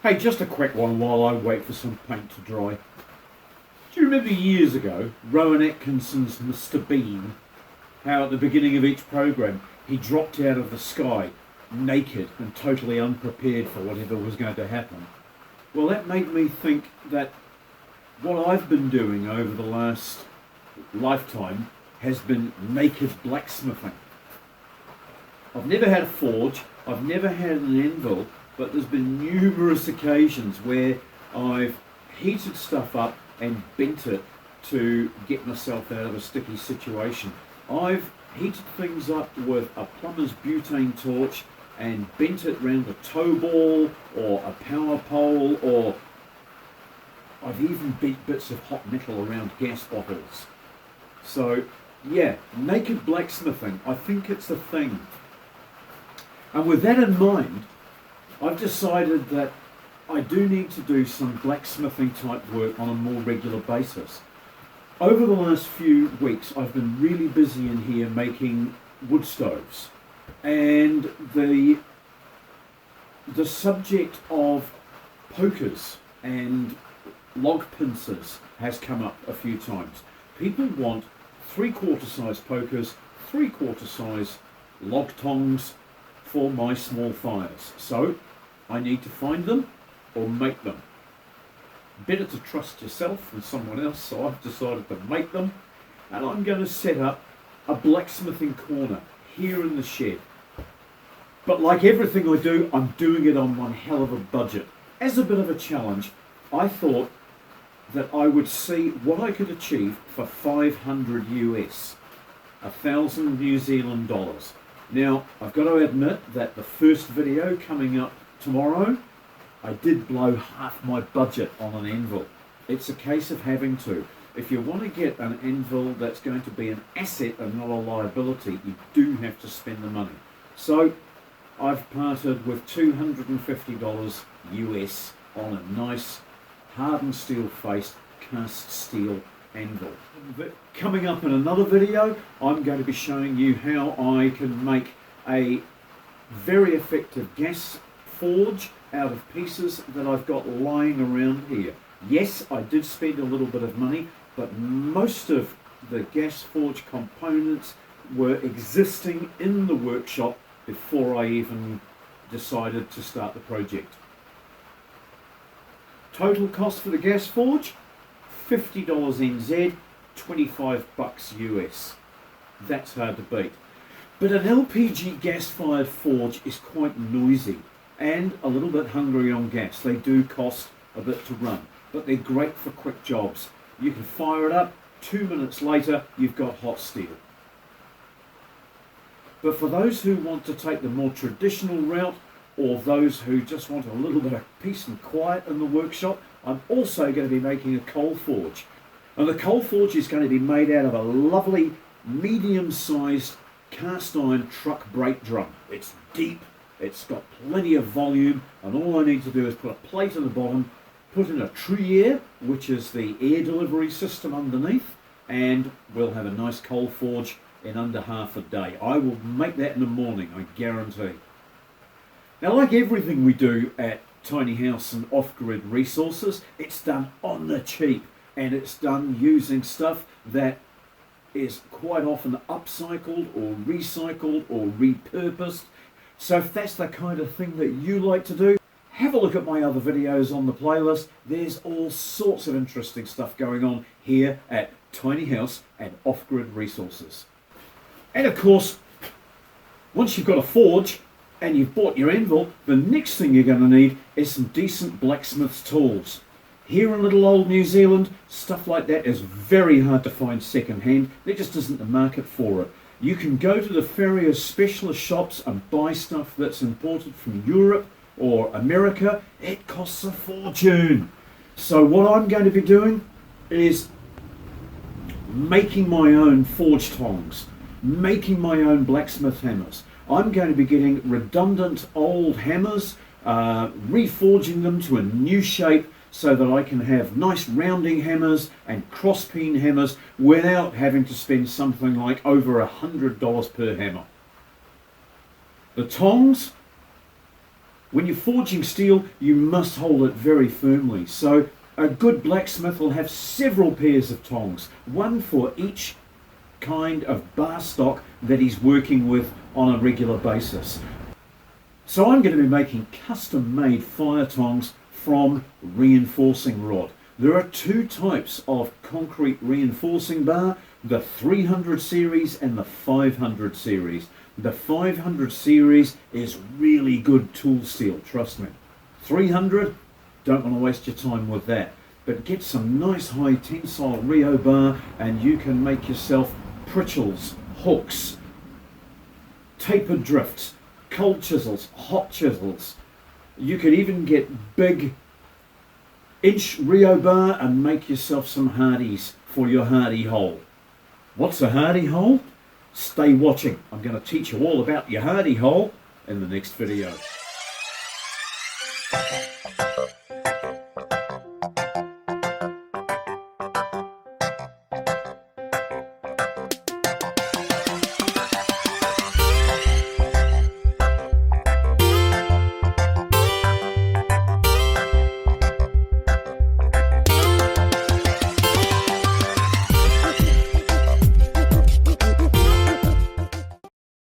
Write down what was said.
Hey, just a quick one while I wait for some paint to dry. Do you remember years ago, Rowan Atkinson's Mr. Bean, how at the beginning of each programme he dropped out of the sky, naked and totally unprepared for whatever was going to happen? Well, that made me think that what I've been doing over the last lifetime has been naked blacksmithing. I've never had a forge, I've never had an anvil, but there's been numerous occasions where I've heated stuff up and bent it to get myself out of a sticky situation. I've heated things up with a plumber's butane torch and bent it round a tow ball or a power pole, or I've even bent bits of hot metal around gas bottles. So yeah, naked blacksmithing, I think it's a thing. And with that in mind, I've decided that I do need to do some blacksmithing type work on a more regular basis. Over the last few weeks, I've been really busy in here making wood stoves, and the subject of pokers and log pincers has come up a few times. People want 3/4 size pokers, 3/4 size log tongs for my small fires. So I need to find them or make them. Better to trust yourself than someone else, so I've decided to make them, and I'm going to set up a blacksmithing corner here in the shed. But like everything I do, I'm doing it on one hell of a budget. As a bit of a challenge, I thought that I would see what I could achieve for 500 US, 1,000 New Zealand dollars. Now, I've got to admit that the first video coming up tomorrow, I did blow half my budget on an anvil. It's a case of having to. If you want to get an anvil that's going to be an asset and not a liability, you do have to spend the money. So I've parted with $250 US on a nice hardened steel faced cast steel anvil. Coming up in another video, I'm going to be showing you how I can make a very effective gas forge out of pieces that I've got lying around here. Yes, I did spend a little bit of money, but most of the gas forge components were existing in the workshop before I even decided to start the project. Total cost for the gas forge, $50 NZ, 25 bucks US. That's hard to beat. But an LPG gas-fired forge is quite noisy and a little bit hungry on gas. They do cost a bit to run, but they're great for quick jobs. You can fire it up, 2 minutes later you've got hot steel. But for those who want to take the more traditional route, or those who just want a little bit of peace and quiet in the workshop, I'm also going to be making a coal forge. And the coal forge is going to be made out of a lovely medium-sized cast iron truck brake drum. It's deep, it's got plenty of volume, and all I need to do is put a plate on the bottom, put in a tree air, which is the air delivery system underneath, and we'll have a nice coal forge in under half a day. I will make that in the morning, I guarantee. Now, like everything we do at Tiny House and Off-Grid Resources, it's done on the cheap, and it's done using stuff that is quite often upcycled or recycled or repurposed. So if that's the kind of thing that you like to do, have a look at my other videos on the playlist. There's all sorts of interesting stuff going on here at Tiny House and Off-Grid Resources. And of course, once you've got a forge and you've bought your anvil, the next thing you're going to need is some decent blacksmith's tools. Here in little old New Zealand, stuff like that is very hard to find second hand. There just isn't the market for it. You can go to the Farrier specialist shops and buy stuff that's imported from Europe or America. It costs a fortune. So what I'm going to be doing is making my own forge tongs, making my own blacksmith hammers. I'm going to be getting redundant old hammers, reforging them to a new shape so that I can have nice rounding hammers and cross-peen hammers without having to spend something like over $100 per hammer. The tongs, When you're forging steel, you must hold it very firmly. So a good blacksmith will have several pairs of tongs, one for each kind of bar stock that he's working with on a regular basis. So I'm going to be making custom-made fire tongs from reinforcing rod. There are two types of concrete reinforcing bar, the 300 series and the 500 series. The 500 series is really good tool steel, trust me. 300, don't want to waste your time with that. But get some nice high tensile Rio bar and you can make yourself pritchels, hooks, tapered drifts, cold chisels, hot chisels. You could even get big inch Rio bar and make yourself some hardies for your hardy hole. What's a hardy hole? Stay watching. I'm going to teach you all about your hardy hole in the next video.